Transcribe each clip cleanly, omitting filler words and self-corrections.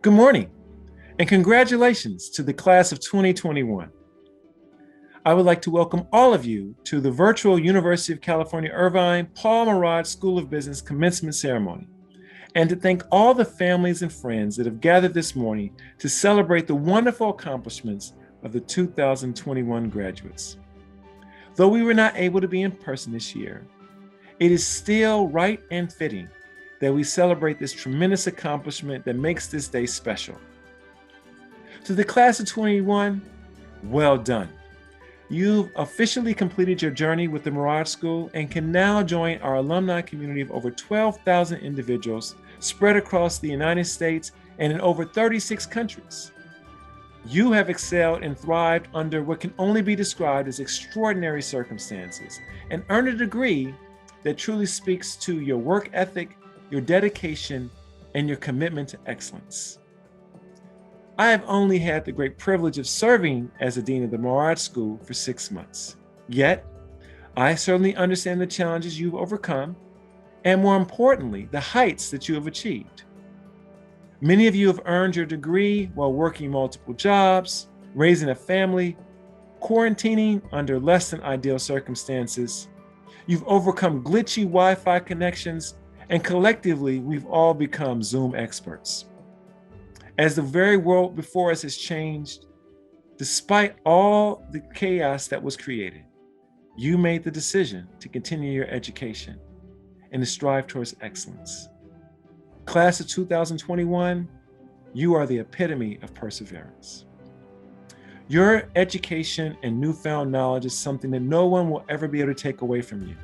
Good morning, and congratulations to the class of 2021. I would like to welcome all of you to the virtual University of California, Irvine Paul Merage School of Business commencement ceremony, and to thank all the families and friends that have gathered this morning to celebrate the wonderful accomplishments of the 2021 graduates. Though we were not able to be in person this year, it is still right and fitting that we celebrate this tremendous accomplishment that makes this day special. To the class of 21, well done. You've officially completed your journey with the Merage School and can now join our alumni community of over 12,000 individuals spread across the United States and in over 36 countries. You have excelled and thrived under what can only be described as extraordinary circumstances and earned a degree that truly speaks to your work ethic, your dedication, and your commitment to excellence. I have only had the great privilege of serving as the Dean of the Merage School for 6 months. Yet, I certainly understand the challenges you've overcome, and more importantly, the heights that you have achieved. Many of you have earned your degree while working multiple jobs, raising a family, quarantining under less than ideal circumstances. You've overcome glitchy Wi-Fi connections, and collectively, we've all become Zoom experts. As the very world before us has changed, despite all the chaos that was created, you made the decision to continue your education and to strive towards excellence. Class of 2021, you are the epitome of perseverance. Your education and newfound knowledge is something that no one will ever be able to take away from you.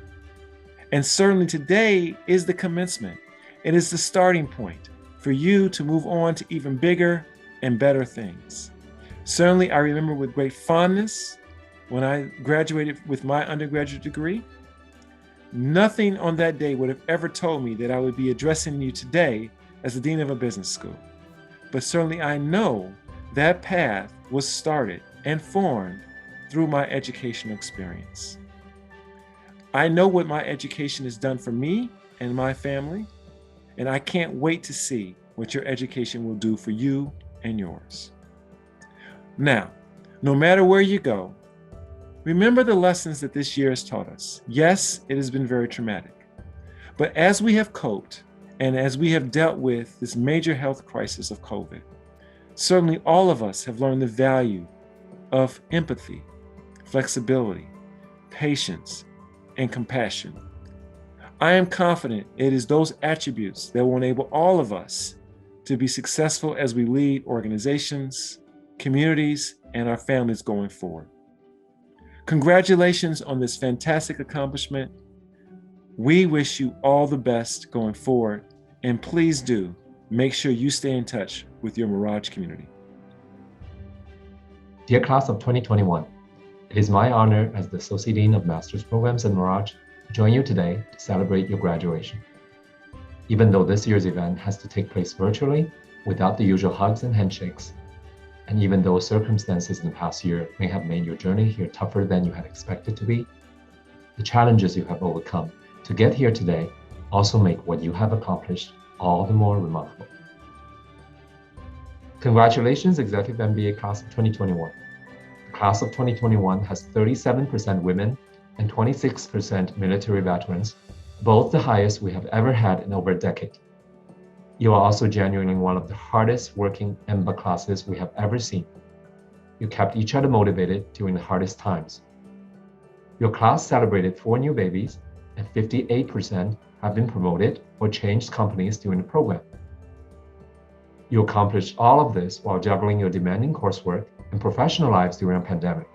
And certainly today is the commencement. It is the starting point for you to move on to even bigger and better things. Certainly, I remember with great fondness when I graduated with my undergraduate degree. Nothing on that day would have ever told me that I would be addressing you today as the Dean of a business school. But certainly I know that path was started and formed through my educational experience. I know what my education has done for me and my family, and I can't wait to see what your education will do for you and yours. Now, no matter where you go, remember the lessons that this year has taught us. Yes, it has been very traumatic, but as we have coped and as we have dealt with this major health crisis of COVID, certainly all of us have learned the value of empathy, flexibility, patience, and compassion. I am confident it is those attributes that will enable all of us to be successful as we lead organizations, communities, and our families going forward. Congratulations on this fantastic accomplishment. We wish you all the best going forward, and please do make sure you stay in touch with your Merage community. Dear class of 2021, it is my honor as the Associate Dean of Master's Programs at Merage to join you today to celebrate your graduation. Even though this year's event has to take place virtually, without the usual hugs and handshakes, and even though circumstances in the past year may have made your journey here tougher than you had expected to be, the challenges you have overcome to get here today also make what you have accomplished all the more remarkable. Congratulations, Executive MBA Class of 2021. The Class of 2021 has 37% women and 26% military veterans, both the highest we have ever had in over a decade. You are also genuinely one of the hardest working EMBA classes we have ever seen. You kept each other motivated during the hardest times. Your class celebrated 4 new babies, and 58% have been promoted or changed companies during the program. You accomplished all of this while juggling your demanding coursework and professional lives during a pandemic.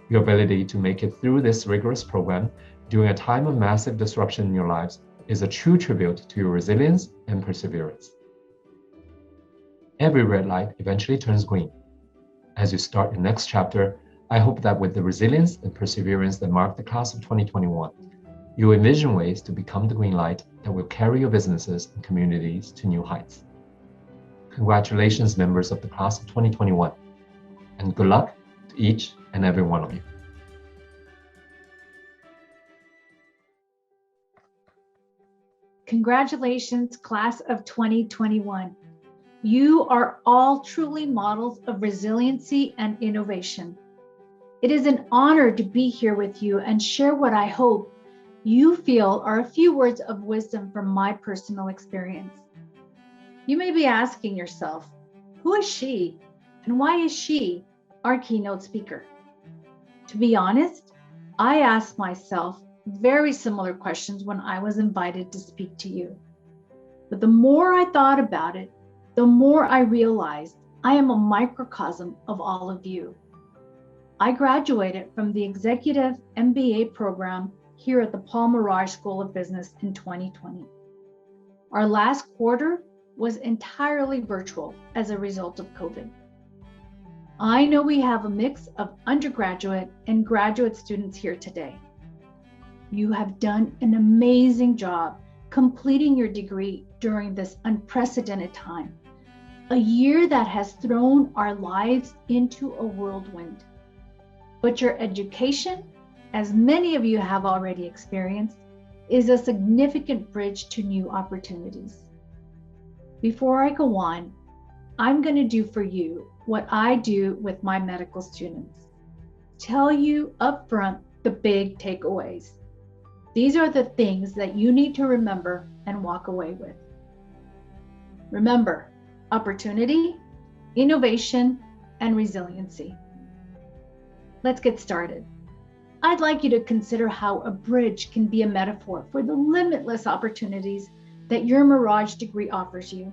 Your ability to make it through this rigorous program during a time of massive disruption in your lives is a true tribute to your resilience and perseverance. Every red light eventually turns green. As you start your next chapter, I hope that with the resilience and perseverance that mark the class of 2021, you envision ways to become the green light that will carry your businesses and communities to new heights. Congratulations, members of the class of 2021, and good luck to each and every one of you. Congratulations, class of 2021. You are all truly models of resiliency and innovation. It is an honor to be here with you and share what I hope you feel are a few words of wisdom from my personal experience. You may be asking yourself, who is she and why is she our keynote speaker? To be honest, I asked myself very similar questions when I was invited to speak to you. But the more I thought about it, the more I realized I am a microcosm of all of you. I graduated from the Executive MBA program here at the Paul Merage School of Business in 2020. Our last quarter was entirely virtual as a result of COVID. I know we have a mix of undergraduate and graduate students here today. You have done an amazing job completing your degree during this unprecedented time, a year that has thrown our lives into a whirlwind. But your education, as many of you have already experienced, is a significant bridge to new opportunities. Before I go on, I'm going to do for you what I do with my medical students. Tell you upfront the big takeaways. These are the things that you need to remember and walk away with. Remember, opportunity, innovation, and resiliency. Let's get started. I'd like you to consider how a bridge can be a metaphor for the limitless opportunities that your Merage degree offers you.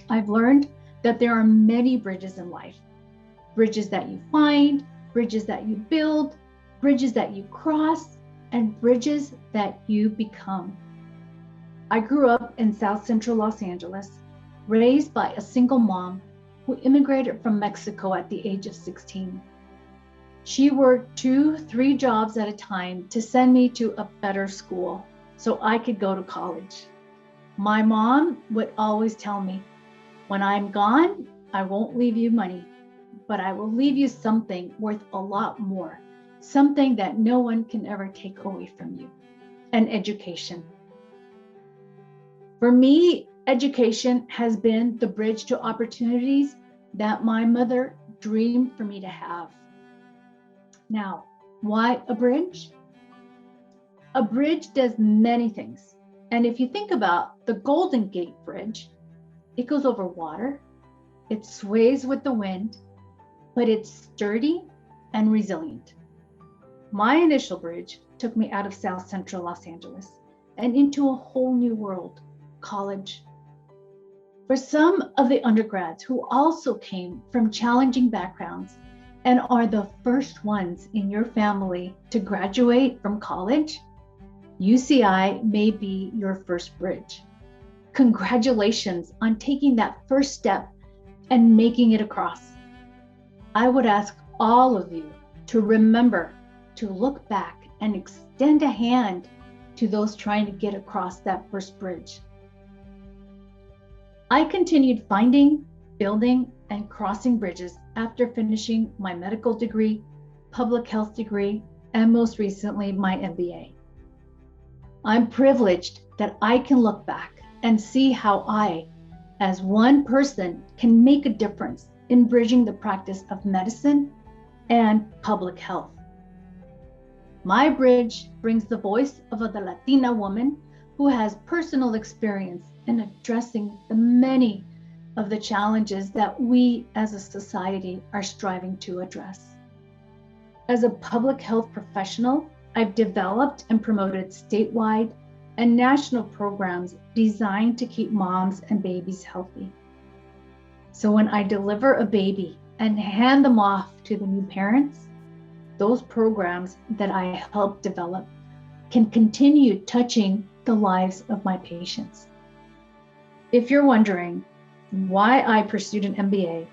I've learned that there are many bridges in life. Bridges that you find, bridges that you build, bridges that you cross, and bridges that you become. I grew up in South Central Los Angeles, raised by a single mom who immigrated from Mexico at the age of 16. She worked 2-3 jobs at a time to send me to a better school so I could go to college. My mom would always tell me, when I'm gone, I won't leave you money, but I will leave you something worth a lot more, something that no one can ever take away from you, an education. For me, education has been the bridge to opportunities that my mother dreamed for me to have. Now, why a bridge? A bridge does many things. And if you think about the Golden Gate Bridge, it goes over water, it sways with the wind, but it's sturdy and resilient. My initial bridge took me out of South Central Los Angeles and into a whole new world, college. For some of the undergrads who also came from challenging backgrounds and are the first ones in your family to graduate from college, UCI may be your first bridge. Congratulations on taking that first step and making it across. I would ask all of you to remember to look back and extend a hand to those trying to get across that first bridge. I continued finding, building, and crossing bridges after finishing my medical degree, public health degree, and most recently, my MBA. I'm privileged that I can look back and see how I, as one person, can make a difference in bridging the practice of medicine and public health. My bridge brings the voice of a Latina woman who has personal experience in addressing the many of the challenges that we as a society are striving to address. As a public health professional, I've developed and promoted statewide and national programs designed to keep moms and babies healthy. So when I deliver a baby and hand them off to the new parents, those programs that I help develop can continue touching the lives of my patients. If you're wondering why I pursued an MBA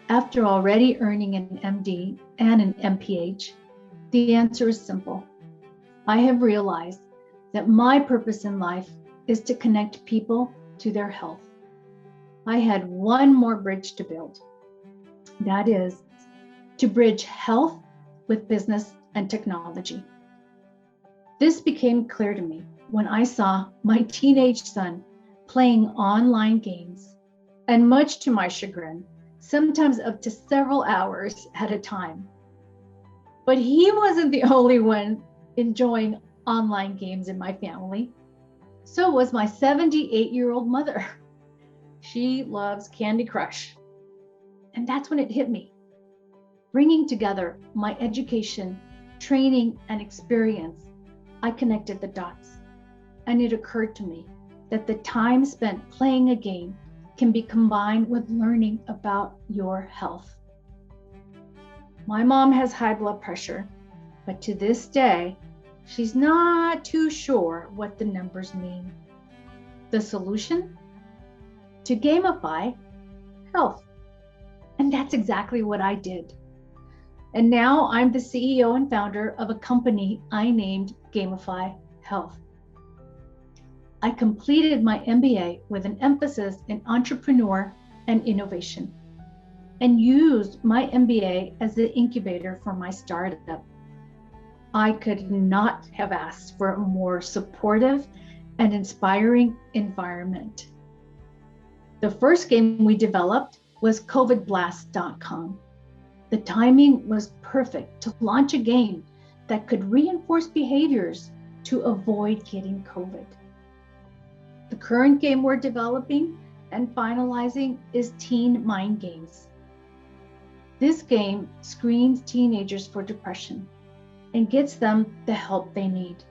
after already earning an MD and an MPH, the answer is simple. I have realized that my purpose in life is to connect people to their health. I had one more bridge to build. That is to bridge health with business and technology. This became clear to me when I saw my teenage son playing online games and much to my chagrin, sometimes up to several hours at a time. But he wasn't the only one enjoying online games in my family. So was my 78-year-old mother. She loves Candy Crush. And that's when it hit me. Bringing together my education, training, and experience, I connected the dots. And it occurred to me that the time spent playing a game can be combined with learning about your health. My mom has high blood pressure, but to this day, she's not too sure what the numbers mean. The solution? To gamify health. And that's exactly what I did. And now I'm the CEO and founder of a company I named Gamify Health. I completed my MBA with an emphasis in entrepreneur and innovation, and used my MBA as the incubator for my startup. I could not have asked for a more supportive and inspiring environment. The first game we developed was COVIDblast.com. The timing was perfect to launch a game that could reinforce behaviors to avoid getting COVID. The current game we're developing and finalizing is Teen Mind Games. This game screens teenagers for depression and gets them the help they need.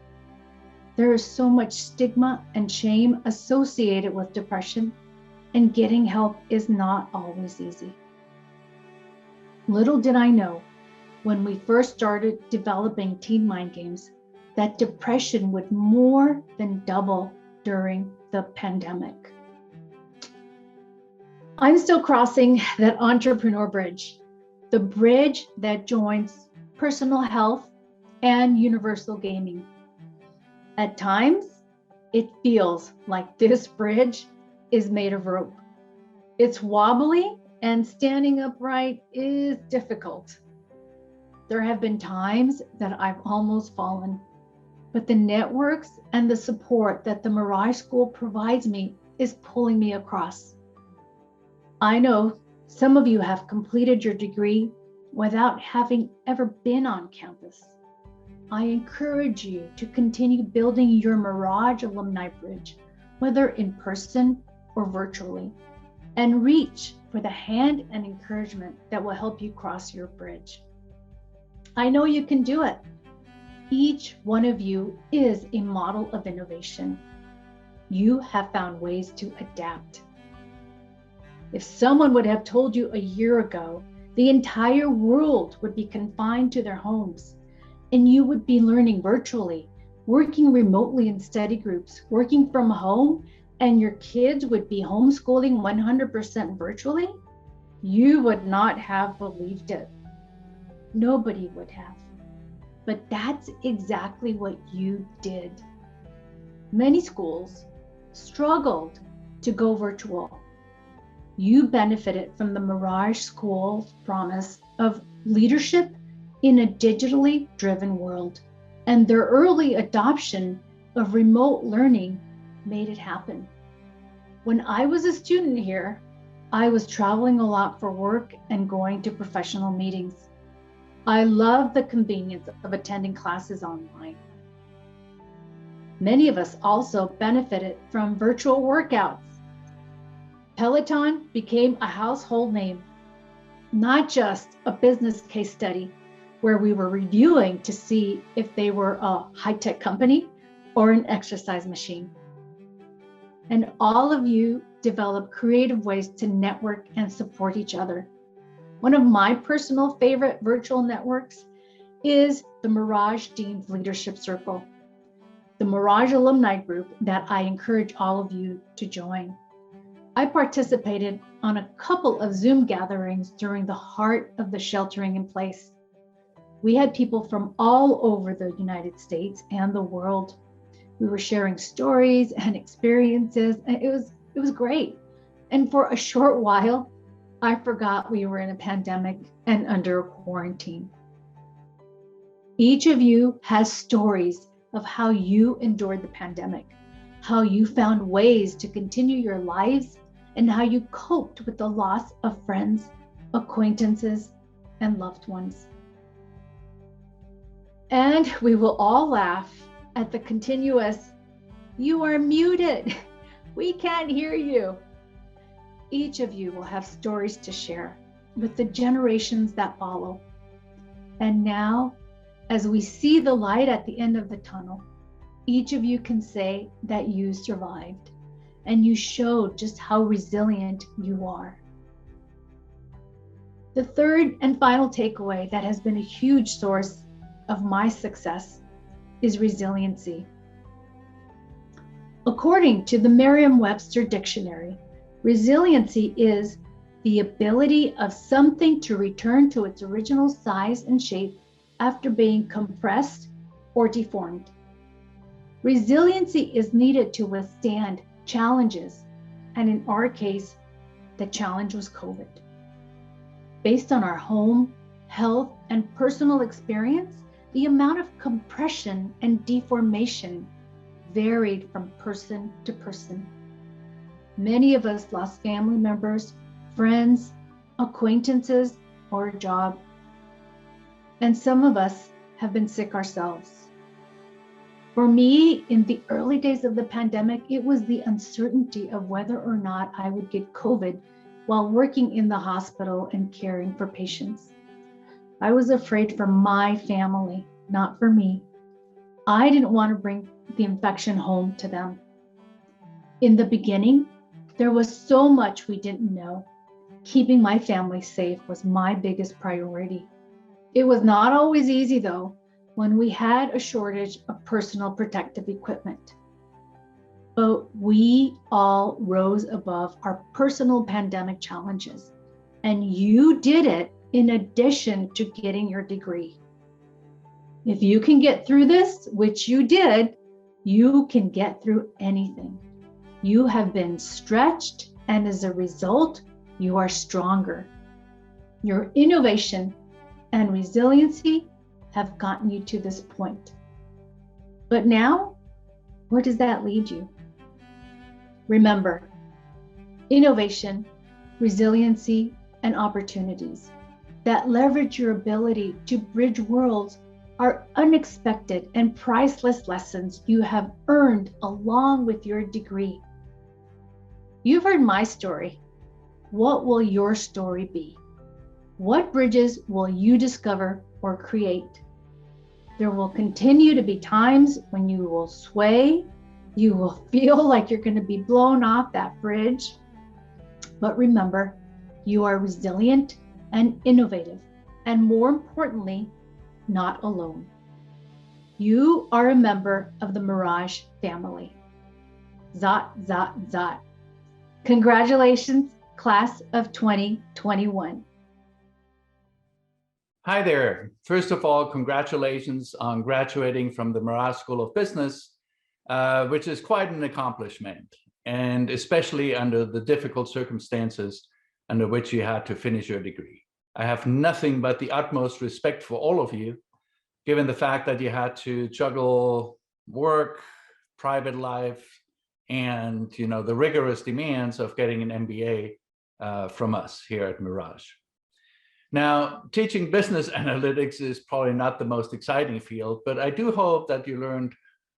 There is so much stigma and shame associated with depression, and getting help is not always easy. Little did I know when we first started developing Teen Mind Games that depression would more than double during the pandemic. I'm still crossing that entrepreneur bridge, the bridge that joins personal health and universal gaming. At times, it feels like this bridge is made of rope. It's wobbly and standing upright is difficult. There have been times that I've almost fallen, but the networks and the support that the Mirage School provides me is pulling me across. I know some of you have completed your degree without having ever been on campus. I encourage you to continue building your Mirage alumni bridge, whether in person or virtually, and reach for the hand and encouragement that will help you cross your bridge. I know you can do it. Each one of you is a model of innovation. You have found ways to adapt. If someone would have told you a year ago the entire world would be confined to their homes and you would be learning virtually, working remotely in study groups, working from home, and your kids would be homeschooling 100% virtually, you would not have believed it. Nobody would have. But that's exactly what you did. Many schools struggled to go virtual. You benefited from the Mirage School's promise of leadership in a digitally driven world, and their early adoption of remote learning made it happen. When I was a student here, I was traveling a lot for work and going to professional meetings. I love the convenience of attending classes online. Many of us also benefited from virtual workouts. Peloton became a household name, not just a business case study where we were reviewing to see if they were a high-tech company or an exercise machine. And all of you develop creative ways to network and support each other. One of my personal favorite virtual networks is the Mirage Dean's Leadership Circle, the Mirage alumni group that I encourage all of you to join. I participated on a couple of Zoom gatherings during the heart of the sheltering in place. We had people from all over the United States and the world. We were sharing stories and experiences, and it was great. And for a short while, I forgot we were in a pandemic and under a quarantine. Each of you has stories of how you endured the pandemic, how you found ways to continue your lives and how you coped with the loss of friends, acquaintances, and loved ones. And we will all laugh at the continuous, "You are muted. We can't hear you." Each of you will have stories to share with the generations that follow. And now, as we see the light at the end of the tunnel, each of you can say that you survived and you showed just how resilient you are. The third and final takeaway that has been a huge source of my success is resiliency. According to the Merriam-Webster Dictionary, resiliency is the ability of something to return to its original size and shape after being compressed or deformed. Resiliency is needed to withstand challenges, and in our case, the challenge was COVID. Based on our home, health, and personal experience, the amount of compression and deformation varied from person to person. Many of us lost family members, friends, acquaintances, or a job. And some of us have been sick ourselves. For me, in the early days of the pandemic, it was the uncertainty of whether or not I would get COVID while working in the hospital and caring for patients. I was afraid for my family, not for me. I didn't want to bring the infection home to them. In the beginning, there was so much we didn't know. Keeping my family safe was my biggest priority. It was not always easy, though, when we had a shortage of personal protective equipment. But we all rose above our personal pandemic challenges, and you did it in addition to getting your degree. If you can get through this, which you did, you can get through anything. You have been stretched, and as a result, you are stronger. Your innovation and resiliency have gotten you to this point. But now, where does that lead you? Remember, innovation, resiliency, and opportunities that leverage your ability to bridge worlds are unexpected and priceless lessons you have earned along with your degree. You've heard my story. What will your story be? What bridges will you discover or create? There will continue to be times when you will sway, you will feel like you're going to be blown off that bridge. But remember, you are resilient and innovative, and more importantly, not alone. You are a member of the Mirage family. Zot, zot, zot. Congratulations, class of 2021. Hi there. First of all, congratulations on graduating from the Mirage School of Business, which is quite an accomplishment, and especially under the difficult circumstances under which you had to finish your degree. I have nothing but the utmost respect for all of you, given the fact that you had to juggle work, private life, and the rigorous demands of getting an MBA from us here at Mirage. Now, teaching business analytics is probably not the most exciting field, but I do hope that you learned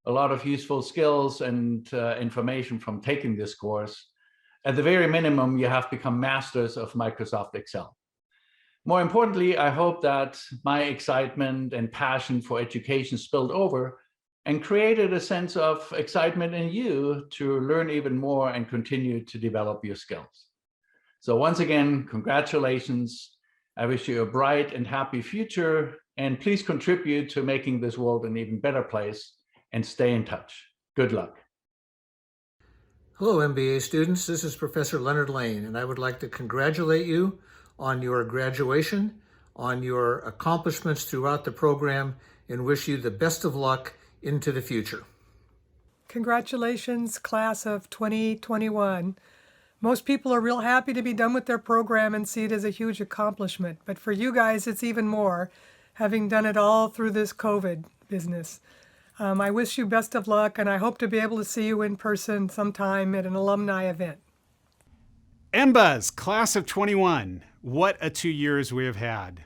a lot of useful skills and information from taking this course. At the very minimum, you have become masters of Microsoft Excel. More importantly, I hope that my excitement and passion for education spilled over and created a sense of excitement in you to learn even more and continue to develop your skills. So once again, congratulations. I wish you a bright and happy future, and please contribute to making this world an even better place and stay in touch. Good luck. Hello, MBA students. This is Professor Leonard Lane, and I would like to congratulate you on your graduation, on your accomplishments throughout the program, and wish you the best of luck into the future. Congratulations, class of 2021. Most people are real happy to be done with their program and see it as a huge accomplishment. But for you guys, it's even more, having done it all through this COVID business. I wish you best of luck, and I hope to be able to see you in person sometime at an alumni event. MBuzz, class of 21. What a 2 years we have had.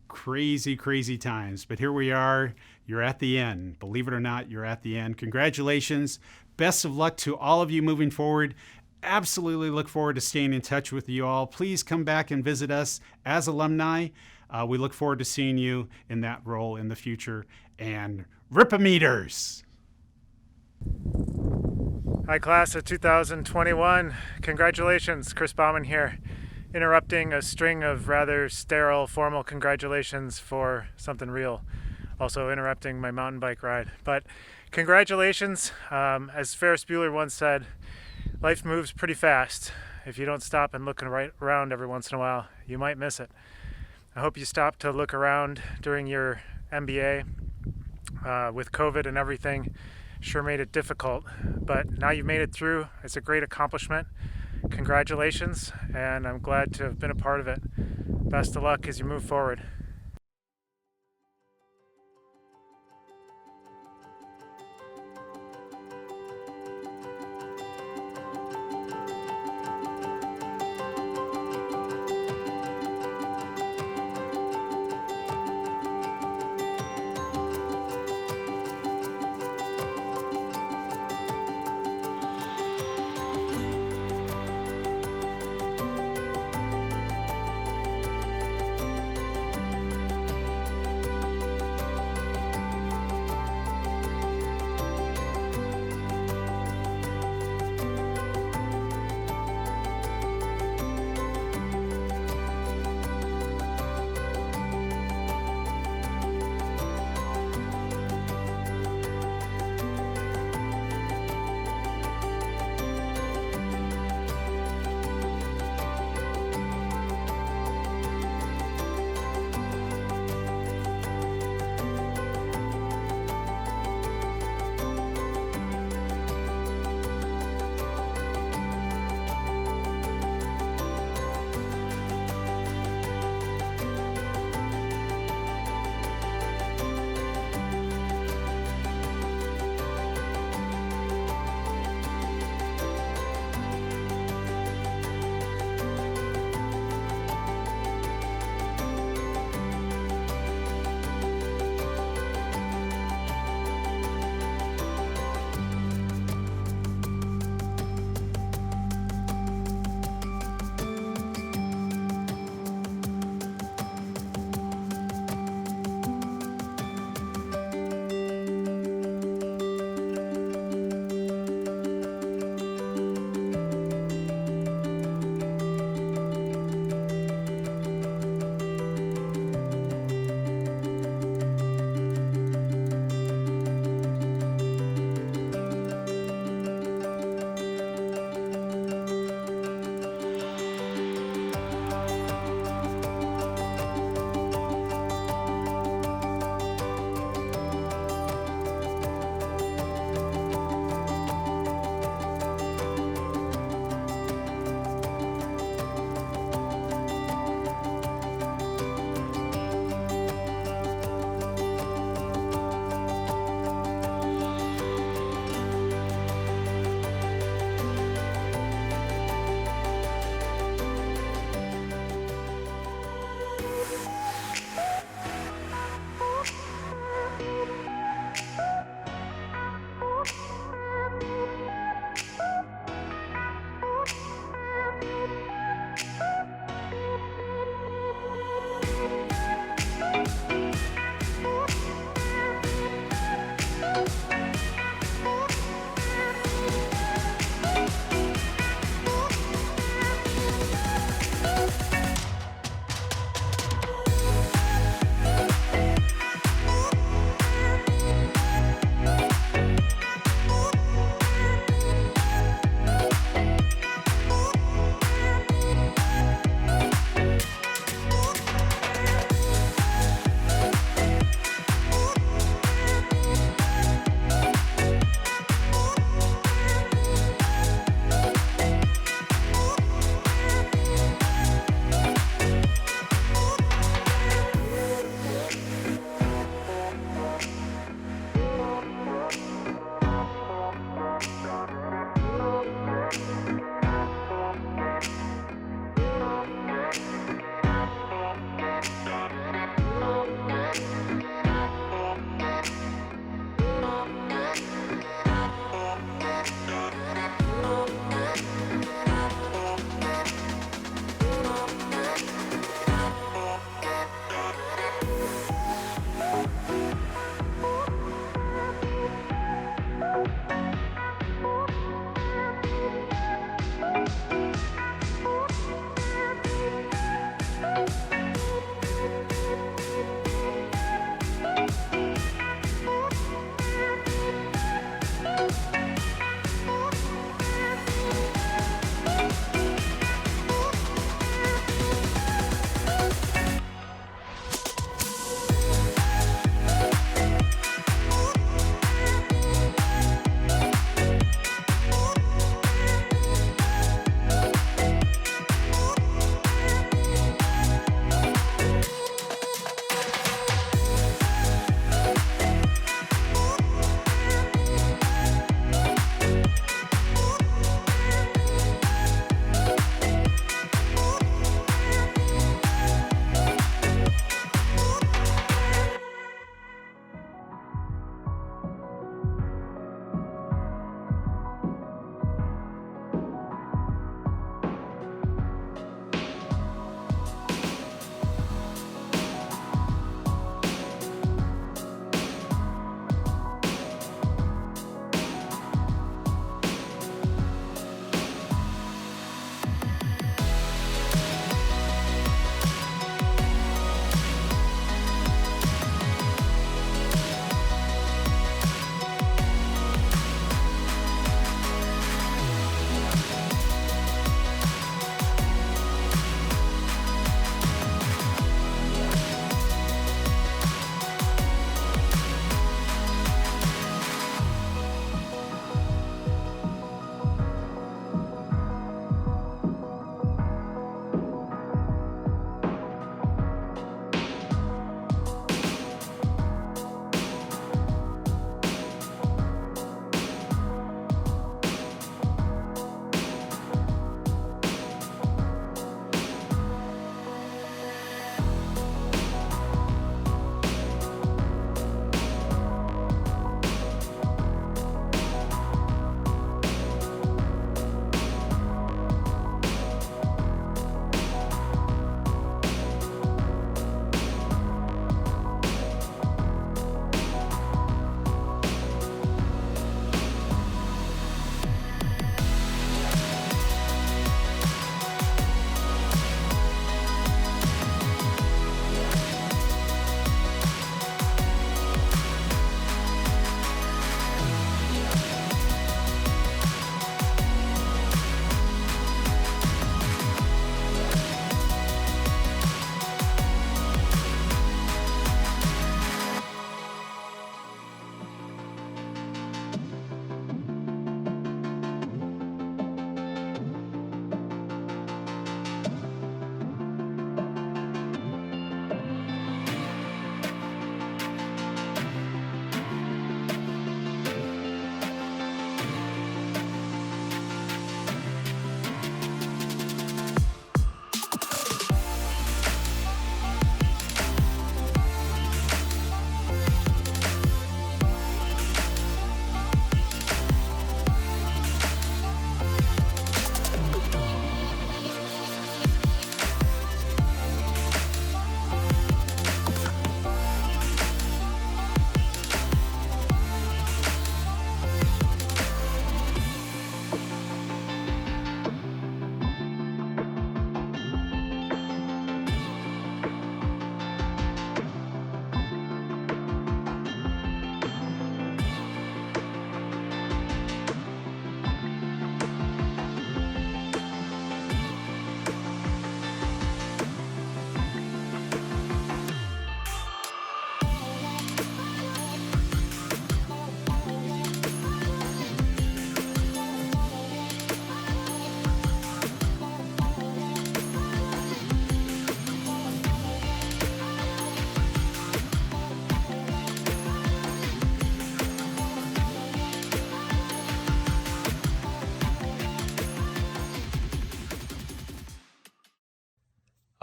Crazy, crazy times. But here we are. You're at the end. Believe it or not, you're at the end. Congratulations. Best of luck to all of you moving forward. Absolutely look forward to staying in touch with you all. Please come back and visit us as alumni. We look forward to seeing you in that role in the future. And Rip-A-Meters! Hi, class of 2021. Congratulations, Chris Bauman here, interrupting a string of rather sterile formal congratulations for something real. Also interrupting my mountain bike ride. But congratulations. As Ferris Bueller once said, life moves pretty fast. If you don't stop and look right around every once in a while, you might miss it. I hope you stop to look around during your MBA. With COVID and everything, sure made it difficult, but now you've made it through. It's a great accomplishment. Congratulations, and I'm glad to have been a part of it. Best of luck as you move forward.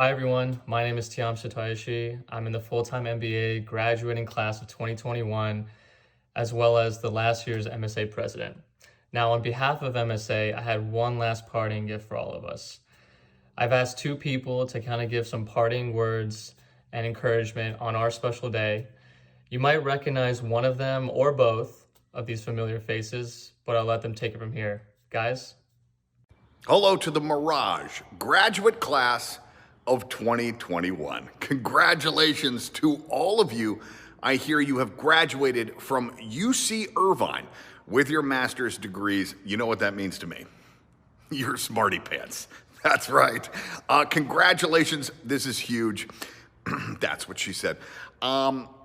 Hi everyone, my name is Tiam Shitaishi. I'm in the full-time MBA graduating class of 2021, as well as the last year's MSA president. Now, on behalf of MSA, I had one last parting gift for all of us. I've asked two people to kind of give some parting words and encouragement on our special day. You might recognize one of them or both of these familiar faces, but I'll let them take it from here. Guys? Hello to the Mirage graduate class of 2021. Congratulations to all of you. I hear you have graduated from UC Irvine with your master's degrees. You know what that means to me. You're smarty pants. That's right. Congratulations. This is huge. That's what she said.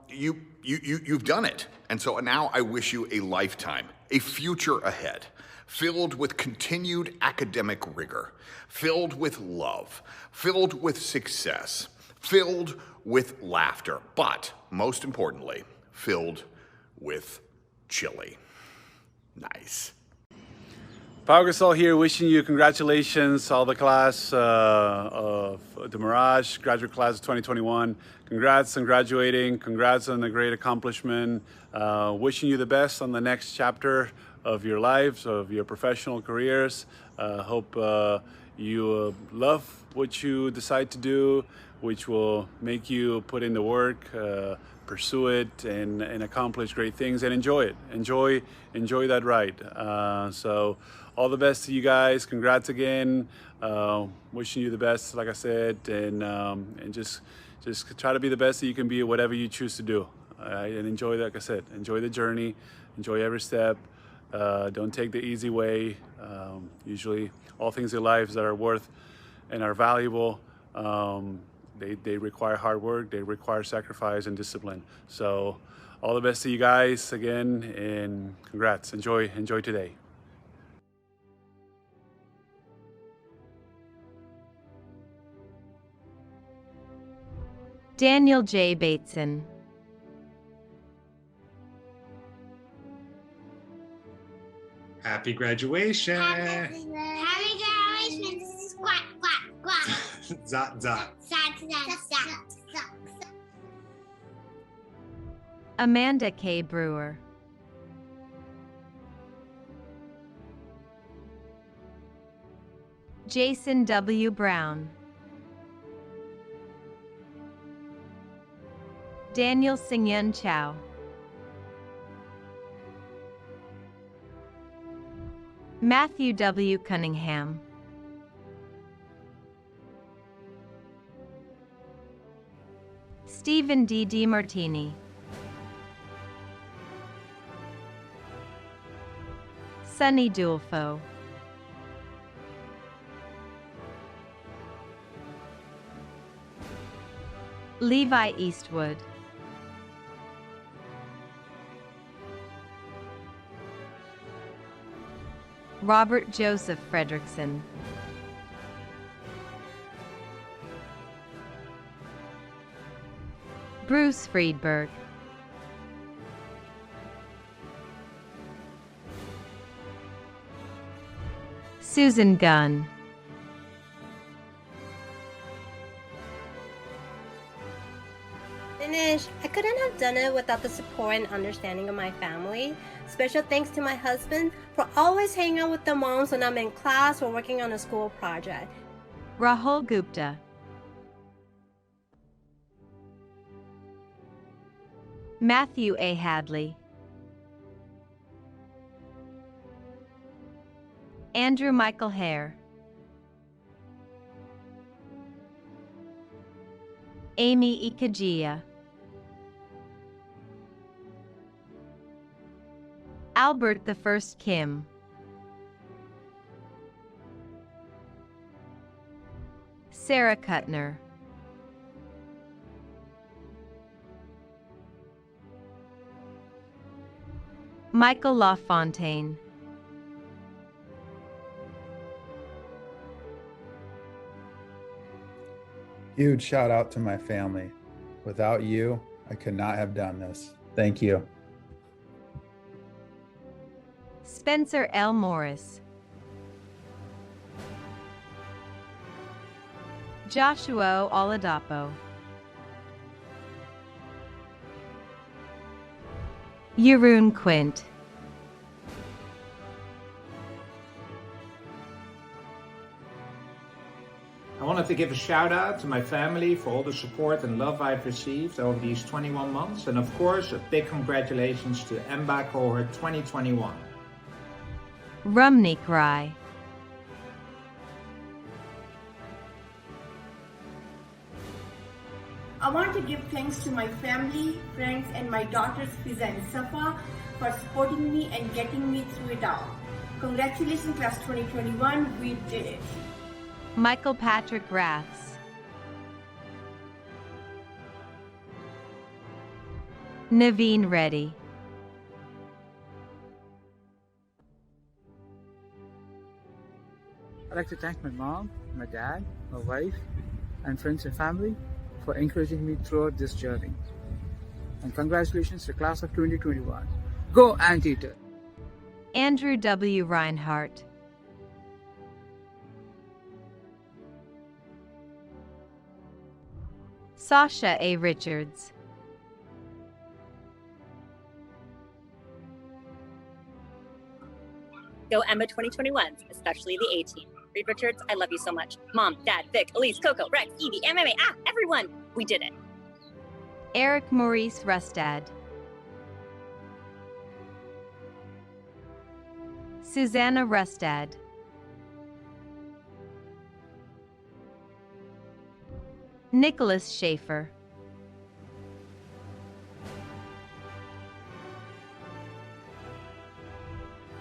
You've done it. And so now I wish you a lifetime, a future ahead, filled with continued academic rigor, filled with love, filled with success, filled with laughter, but most importantly, filled with chili. Nice. Pau Gasol here, wishing you congratulations, all the class of the Mirage graduate class of 2021. Congrats on graduating, congrats on a great accomplishment. Wishing you the best on the next chapter of your lives, of your professional careers. Hope you love what you decide to do, which will make you put in the work, pursue it, and accomplish great things, and enjoy it. Enjoy that ride. So all the best to you guys. Congrats again. Wishing you the best, like I said, and just try to be the best that you can be at whatever you choose to do. And enjoy, like I said, enjoy the journey, enjoy every step. Don't take the easy way. Usually all things in life that are worth and are valuable, they require hard work, they require sacrifice and discipline. So all the best to you guys again, and congrats. Enjoy today. Daniel J. Bateson. Happy graduation. Happy graduation. Squat, squat, squat. Zot, zot. Zot, zot, zot, zot. Amanda K. Brewer. Jason W. Brown. Daniel Singyun Chow. Matthew W. Cunningham. Stephen D. DiMartini. Sunny Dulfo. Levi Eastwood. Robert Joseph Fredrickson. Bruce Friedberg. Susan Gunn. Finish. I couldn't have done it without the support and understanding of my family. Special thanks to my husband for always hanging out with the moms when I'm in class or working on a school project. Rahul Gupta. Matthew A. Hadley. Andrew Michael Hare. Amy Ikajia. Albert the First Kim. Sarah Kuttner. Michael LaFontaine. Huge shout out to my family. Without you, I could not have done this. Thank you. Spencer L. Morris. Joshua Oladapo. Jeroen Quint. I wanted to give a shout out to my family for all the support and love I've received over these 21 months. And of course, a big congratulations to MBA Cohort 2021. Rumnik Rai. I want to give thanks to my family, friends, and my daughters Fiza and Safa for supporting me and getting me through it all. Congratulations, Class 2021, we did it. Michael Patrick Graths. Naveen Reddy. I'd like to thank my mom, my dad, my wife, and friends and family for encouraging me throughout this journey. And congratulations to Class of 2021. Go Anteater! Andrew W. Reinhardt. Sasha A. Richards. Go Emma 2021, especially the A-team. Reed Richards, I love you so much. Mom, Dad, Vic, Elise, Coco, Rex, Evie, MMA, everyone. We did it. Eric Maurice Rustad. Susanna Rustad. Nicholas Schaefer.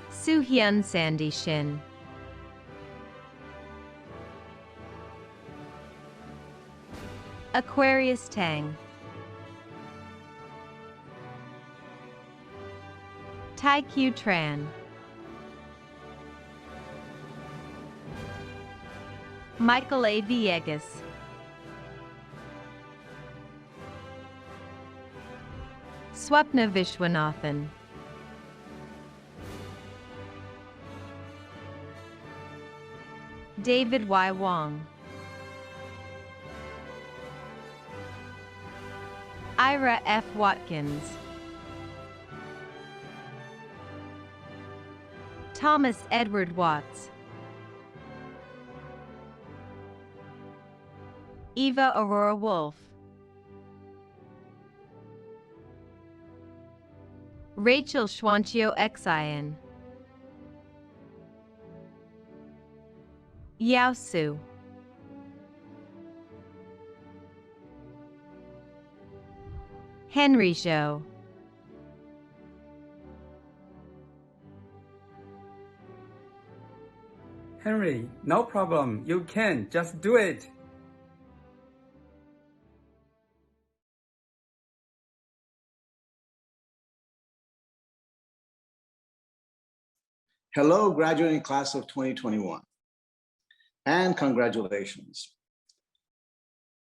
Soo-hyun Sandy Shin. Aquarius Tang. Tai Q Tran. Michael A. Villegas. Swapna Vishwanathan. David Y. Wong. Ira F. Watkins. Thomas Edward Watts. Eva Aurora Wolf. Rachel Schwantio Xian. Yao Su. Henry Zhou. Henry, no problem. You can. Just do it. Hello, graduating class of 2021, and congratulations.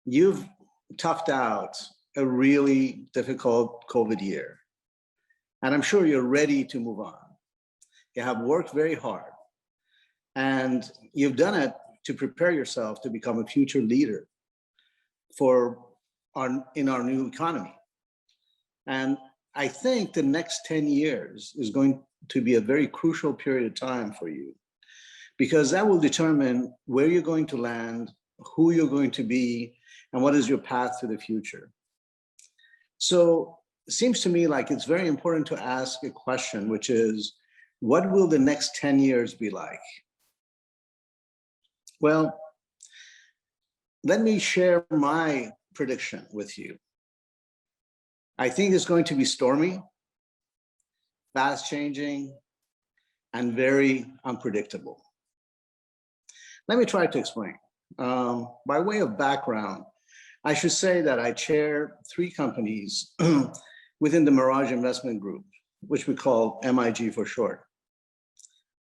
You've toughed out a really difficult COVID year, and I'm sure you're ready to move on. You have worked very hard, and you've done it to prepare yourself to become a future leader in our new economy. And I think the next 10 years is going to be a very crucial period of time for you, because that will determine where you're going to land, who you're going to be, and what is your path to the future. So it seems to me like it's very important to ask a question, which is, what will the next 10 years be like? Well, let me share my prediction with you. I think it's going to be stormy, fast changing, and very unpredictable. Let me try to explain. By way of background, I should say that I chair 3 companies within the Mirage Investment Group, which we call MIG for short.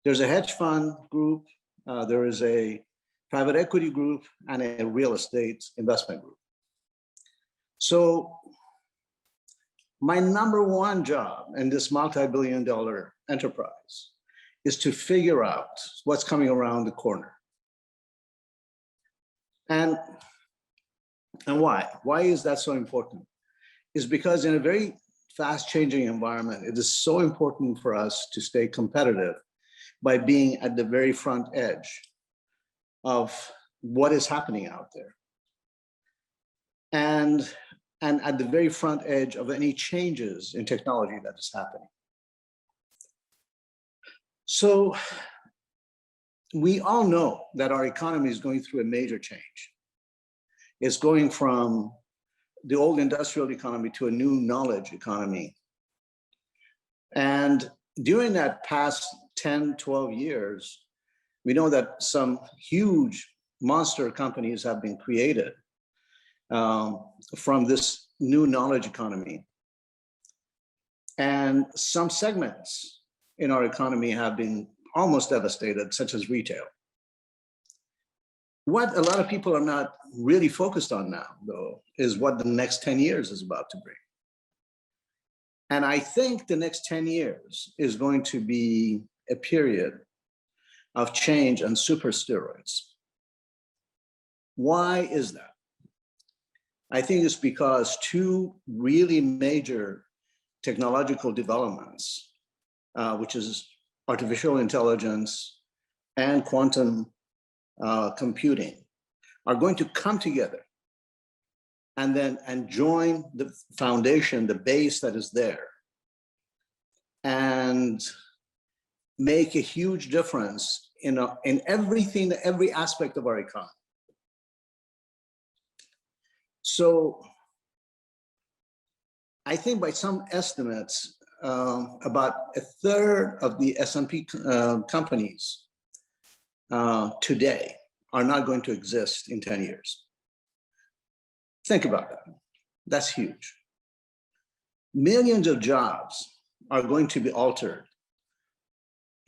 There's a hedge fund group, there is a private equity group, and a real estate investment group. So my number one job in this multi-billion-dollar enterprise is to figure out what's coming around the corner. And why? Why is that so important? Is because in a very fast changing environment, it is so important for us to stay competitive by being at the very front edge of what is happening out there. And at the very front edge of any changes in technology that is happening. So we all know that our economy is going through a major change. It's going from the old industrial economy to a new knowledge economy. And during that past 10, 12 years, we know that some huge monster companies have been created from this new knowledge economy. And some segments in our economy have been almost devastated, such as retail. What a lot of people are not really focused on now, though, is what the next 10 years is about to bring. And I think the next 10 years is going to be a period of change and super steroids. Why is that? I think it's because two really major technological developments, which is artificial intelligence and quantum computing, are going to come together and join the foundation, the base that is there, and make a huge difference in everything, every aspect of our economy. So I think by some estimates, about a third of the S&P companies today are not going to exist in 10 years. Think about that. That's huge. Millions of jobs are going to be altered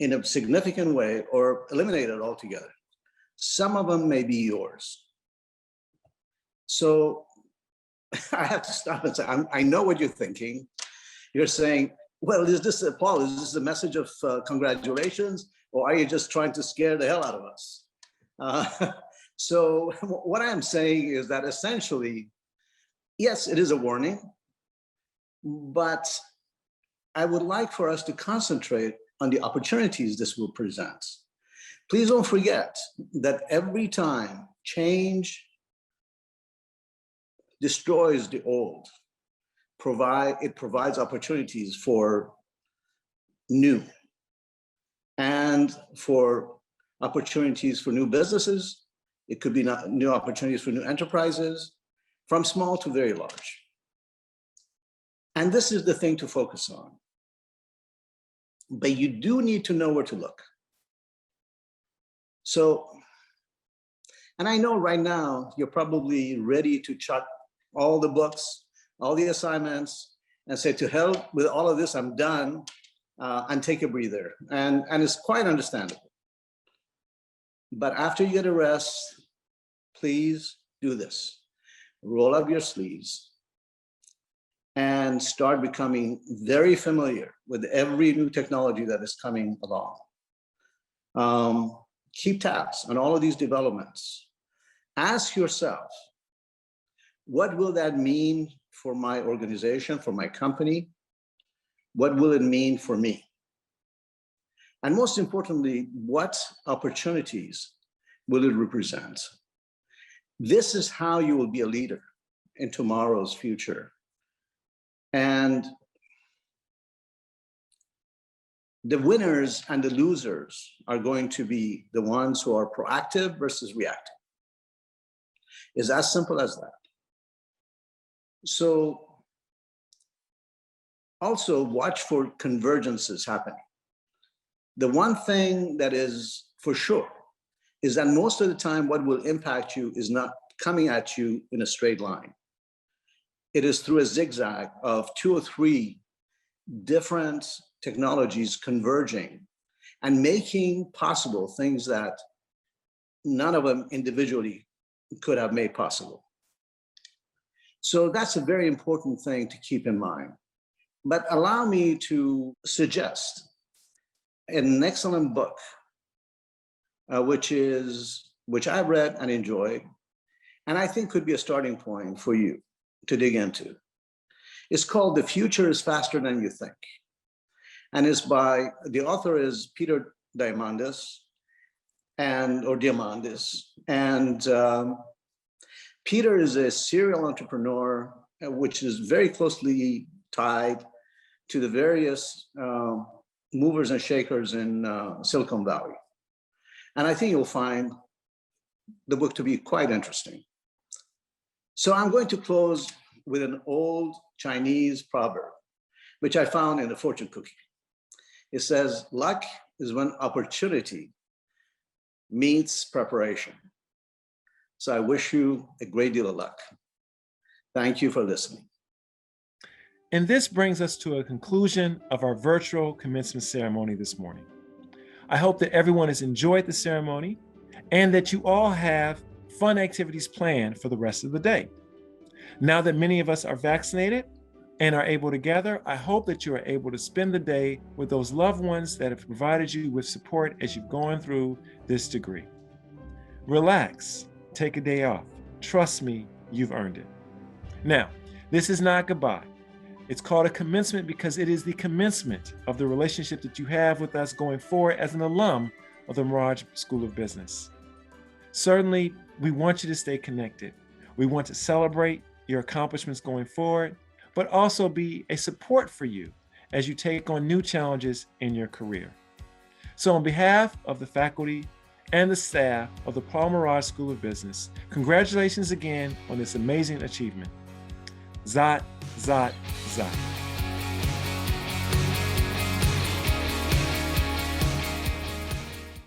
in a significant way or eliminated altogether. Some of them may be yours. So I have to stop and say, I know what you're thinking. You're saying, well, is this, Paul, is this a message of congratulations, or are you just trying to scare the hell out of us? So what I'm saying is that essentially, yes, it is a warning, but I would like for us to concentrate on the opportunities this will present. Please don't forget that every time change destroys the old, it provides opportunities for new and for opportunities for new businesses. It could be new opportunities for new enterprises, from small to very large. And this is the thing to focus on. But you do need to know where to look. So, and I know right now you're probably ready to chuck all the books, all the assignments, and say, to hell with all of this, I'm done, and take a breather. And it's quite understandable. But after you get a rest, please do this. Roll up your sleeves and start becoming very familiar with every new technology that is coming along. Keep tabs on all of these developments. Ask yourself, what will that mean for my organization, for my company? What will it mean for me? And most importantly, what opportunities will it represent? This is how you will be a leader in tomorrow's future. And the winners and the losers are going to be the ones who are proactive versus reactive. It's as simple as that. So also watch for convergences happening. The one thing that is for sure is that most of the time what will impact you is not coming at you in a straight line. It is through a zigzag of 2 or 3 different technologies converging and making possible things that none of them individually could have made possible. So that's a very important thing to keep in mind. But allow me to suggest an excellent book, which I've read and enjoyed. and I think could be a starting point for you to dig into. It's called The Future is Faster Than You Think. And the author is Peter Diamandis, and Peter is a serial entrepreneur, which is very closely tied to the various movers and shakers in Silicon Valley. And I think you'll find the book to be quite interesting. So I'm going to close with an old Chinese proverb, which I found in the fortune cookie. It says, luck is when opportunity meets preparation. So I wish you a great deal of luck. Thank you for listening. And this brings us to a conclusion of our virtual commencement ceremony this morning. I hope that everyone has enjoyed the ceremony and that you all have fun activities planned for the rest of the day. Now that many of us are vaccinated and are able to gather, I hope that you are able to spend the day with those loved ones that have provided you with support as you've gone through this degree. Relax, take a day off. Trust me, you've earned it. Now, this is not goodbye. It's called a commencement because it is the commencement of the relationship that you have with us going forward as an alum of the Merage School of Business. Certainly, we want you to stay connected. We want to celebrate your accomplishments going forward, but also be a support for you as you take on new challenges in your career. So on behalf of the faculty and the staff of the Paul Merage School of Business, congratulations again on this amazing achievement. Zot, Zot, Zot.